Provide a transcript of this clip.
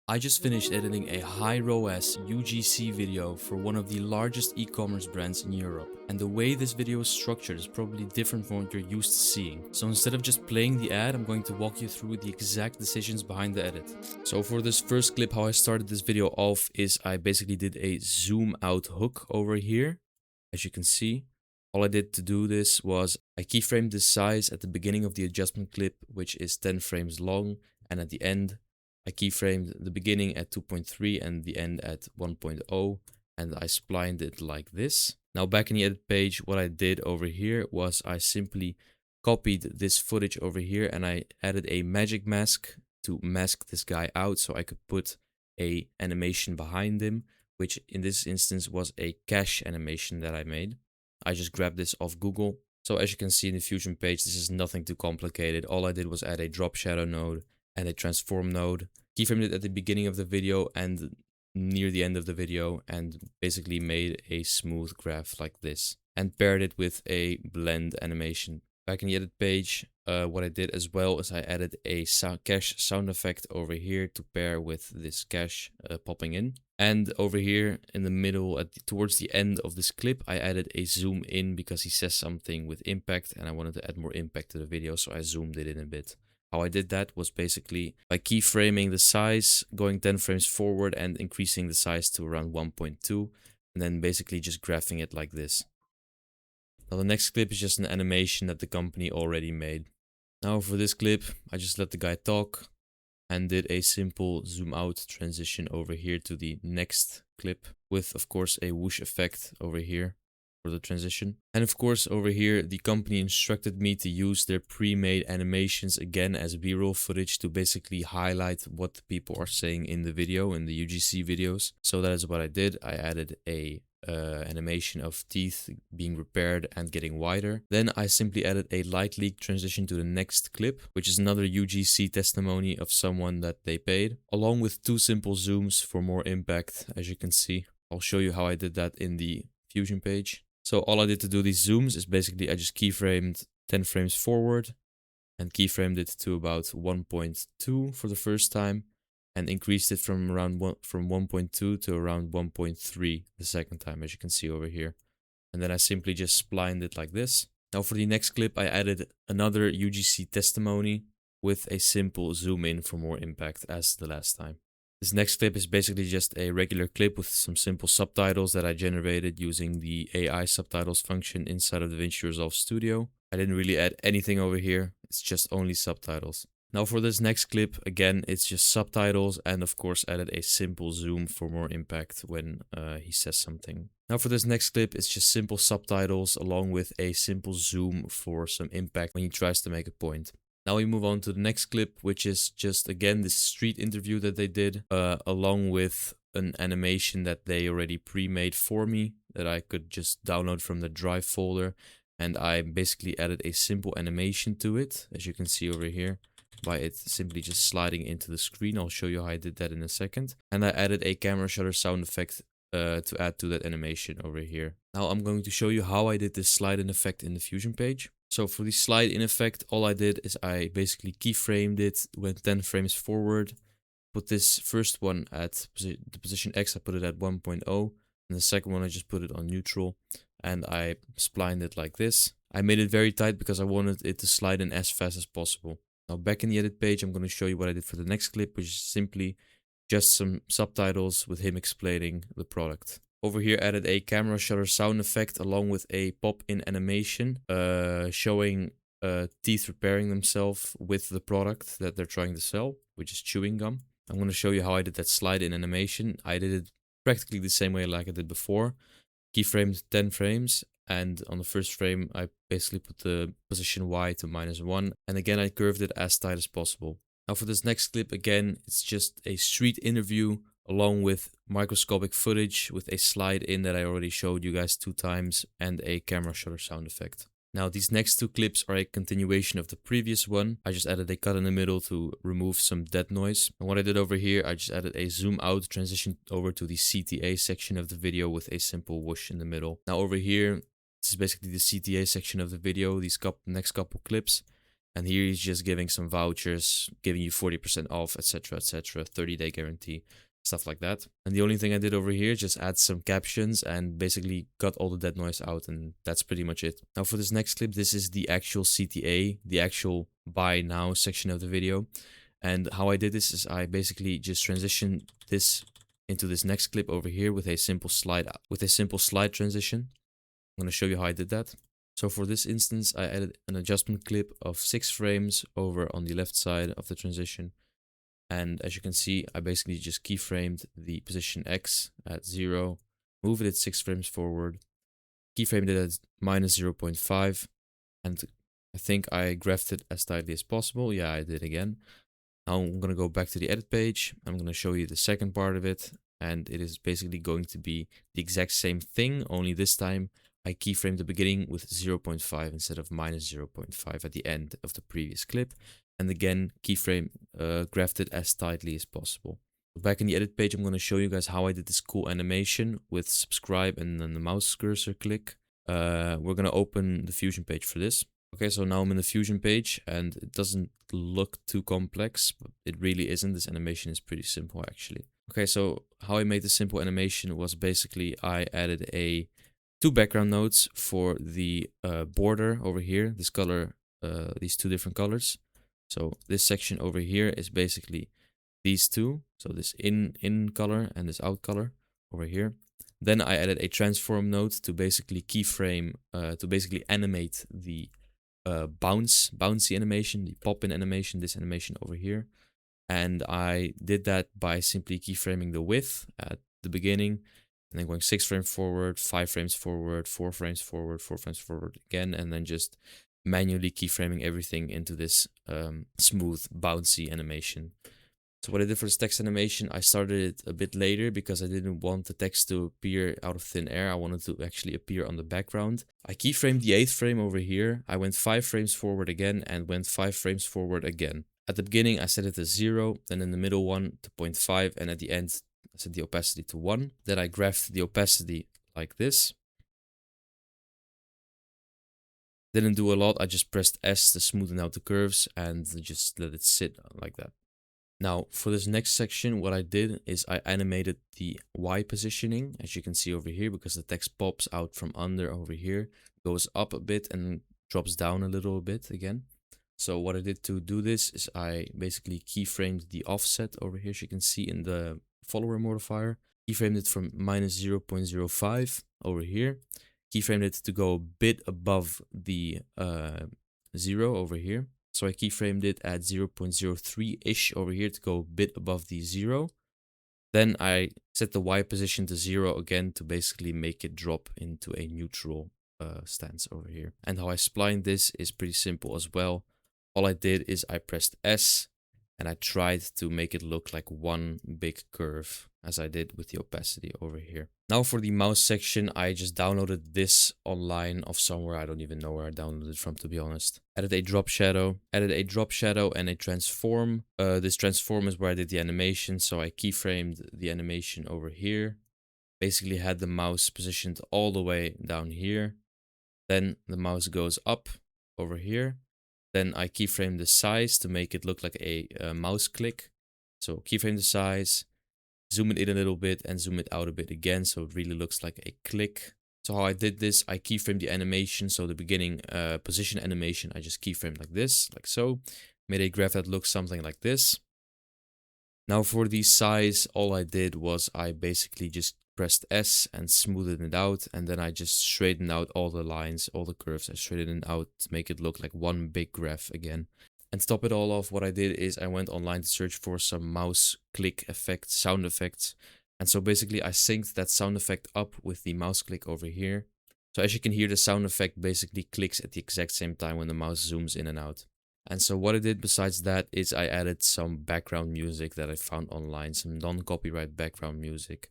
I just finished editing a high ROAS UGC video for one of the largest e-commerce brands in Europe, and the way this video is structured is probably different from what you're used to seeing. So instead of just playing the ad, I'm going to walk you through the exact decisions behind the edit. So for this first clip, how I started this video off is I basically did a zoom out hook over here. As you can see, all I did to do this was I keyframed the size at the beginning of the adjustment clip, which is 10 frames long, and at the end I keyframed the beginning at 2.3 and the end at 1.0, and I splined it like this. Now back in the edit page, what I did over here was I simply copied this footage over here and I added a magic mask to mask this guy out so I could put a animation behind him, which in this instance was a cache animation that I made. I just grabbed this off Google. So as you can see in the Fusion page, this is nothing too complicated. All I did was add a drop shadow node and a transform node, keyframed it at the beginning of the video and near the end of the video, and basically made a smooth graph like this and paired it with a blend animation. Back in the edit page, what I did as well is I added a cache sound effect over here to pair with this cache popping in. And over here in the middle, towards the end of this clip, I added a zoom in because he says something with impact and I wanted to add more impact to the video, so I zoomed it in a bit. How I did that was basically by keyframing the size, going 10 frames forward and increasing the size to around 1.2, and then basically just graphing it like this. Now the next clip is just an animation that the company already made. Now for this clip, I just let the guy talk and did a simple zoom out transition over here to the next clip with, of course, a whoosh effect over here for the transition. And of course, over here, the company instructed me to use their pre-made animations again as B-roll footage to basically highlight what the people are saying in the video, in the UGC videos. So that is what I did. I added a animation of teeth being repaired and getting wider. Then I simply added a light leak transition to the next clip, which is another UGC testimony of someone that they paid, along with two simple zooms for more impact, as you can see. I'll show you how I did that in the Fusion page. So all I did to do these zooms is basically I just keyframed 10 frames forward and keyframed it to about 1.2 for the first time, and increased it from around 1.2 to around 1.3 the second time, as you can see over here. And then I simply just splined it like this. Now for the next clip, I added another UGC testimony with a simple zoom in for more impact as the last time. This next clip is basically just a regular clip with some simple subtitles that I generated using the AI subtitles function inside of Davinci Resolve Studio. I didn't really add anything over here, it's just only subtitles. Now for this next clip, again, it's just subtitles and of course added a simple zoom for more impact when he says something. Now for this next clip, it's just simple subtitles along with a simple zoom for some impact when he tries to make a point. Now we move on to the next clip, which is just, again, this street interview that they did, along with an animation that they already pre-made for me that I could just download from the Drive folder. And I basically added a simple animation to it, as you can see over here, by it simply just sliding into the screen. I'll show you how I did that in a second. And I added a camera shutter sound effect to add to that animation over here. Now I'm going to show you how I did this slide in effect in the Fusion page. So for the slide in effect, all I did is I basically keyframed it, went 10 frames forward, put this first one at the position X, I put it at 1.0, and the second one I just put it on neutral, and I splined it like this. I made it very tight because I wanted it to slide in as fast as possible. Now back in the edit page, I'm going to show you what I did for the next clip, which is simply just some subtitles with him explaining the product. Over here, added a camera shutter sound effect along with a pop-in animation showing teeth repairing themselves with the product that they're trying to sell, which is chewing gum. I'm going to show you how I did that slide-in animation. I did it practically the same way like I did before. Keyframed 10 frames, and on the first frame, I basically put the position Y to -1, and again, I curved it as tight as possible. Now for this next clip, again, it's just a street interview along with microscopic footage with a slide in that I already showed you guys 2 times and a camera shutter sound effect. Now these next 2 clips are a continuation of the previous one. I just added a cut in the middle to remove some dead noise. And what I did over here, I just added a zoom out transition over to the CTA section of the video with a simple whoosh in the middle. Now over here, this is basically the CTA section of the video, these next couple clips. And here he's just giving some vouchers, giving you 40% off, etc., etc., 30-day guarantee, stuff like that. And the only thing I did over here, just add some captions and basically got all the dead noise out, and that's pretty much it. Now for this next clip, this is the actual CTA, the actual buy now section of the video. And how I did this is I basically just transitioned this into this next clip over here with a simple slide transition. I'm going to show you how I did that. So for this instance, I added an adjustment clip of 6 frames over on the left side of the transition. And as you can see, I basically just keyframed the position X at 0, moved it 6 frames forward, keyframed it at minus 0.5, and I think I graphed it as tightly as possible. Yeah, I did again. Now I'm going to go back to the edit page. I'm going to show you the second part of it, and it is basically going to be the exact same thing, only this time I keyframed the beginning with 0.5 instead of minus 0.5 at the end of the previous clip. And again, keyframe graphed it as tightly as possible. Back in the edit page, I'm going to show you guys how I did this cool animation with subscribe and then the mouse cursor click. We're going to open the Fusion page for this. Okay, so now I'm in the Fusion page and it doesn't look too complex, but it really isn't. This animation is pretty simple actually. Okay, so how I made this simple animation was basically I added two background nodes for the border over here, this color, these two different colors. So this section over here is basically these two, so this in color and this out color over here. Then I added a transform node to basically keyframe, to basically animate the bouncy animation, the pop-in animation, this animation over here. And I did that by simply keyframing the width at the beginning, and then going 6 frames forward, 5 frames forward, 4 frames forward, 4 frames forward again, and then just manually keyframing everything into this smooth, bouncy animation. So what I did for this text animation, I started it a bit later because I didn't want the text to appear out of thin air. I wanted to actually appear on the background. I keyframed the 8th frame over here. I went 5 frames forward again and went 5 frames forward again. At the beginning, I set it to 0, then in the middle one to 0.5, and at the end, I set the opacity to 1. Then I graphed the opacity like this. Didn't do a lot, I just pressed S to smoothen out the curves and just let it sit like that. Now, for this next section, what I did is I animated the Y positioning, as you can see over here, because the text pops out from under over here, goes up a bit and drops down a little bit again. So what I did to do this is I basically keyframed the offset over here, as you can see in the follower modifier. Keyframed it from minus 0.05 over here. Keyframed it to go a bit above the 0 over here. So I keyframed it at 0.03-ish over here to go a bit above the 0. Then I set the Y position to 0 again to basically make it drop into a neutral stance over here. And how I splined this is pretty simple as well. All I did is I pressed S and I tried to make it look like one big curve, as I did with the opacity over here. Now for the mouse section, I just downloaded this online of somewhere. I don't even know where I downloaded it from, to be honest. Added a drop shadow and a transform. This transform is where I did the animation, so I keyframed the animation over here. Basically had the mouse positioned all the way down here. Then the mouse goes up over here. Then I keyframe the size to make it look like a mouse click. So keyframe the size, zoom it in a little bit and zoom it out a bit again, so it really looks like a click. So how I did this, I keyframed the animation, so the beginning position animation, I just keyframed like this, like so. Made a graph that looks something like this. Now for the size, all I did was I basically just pressed S and smoothed it out, and then I just straightened out all the lines, all the curves. I straightened it out to make it look like one big graph again. And to top it all off, what I did is I went online to search for some mouse click effects, sound effects. And so basically I synced that sound effect up with the mouse click over here. So as you can hear, the sound effect basically clicks at the exact same time when the mouse zooms in and out. And so what I did besides that is I added some background music that I found online, some non-copyright background music.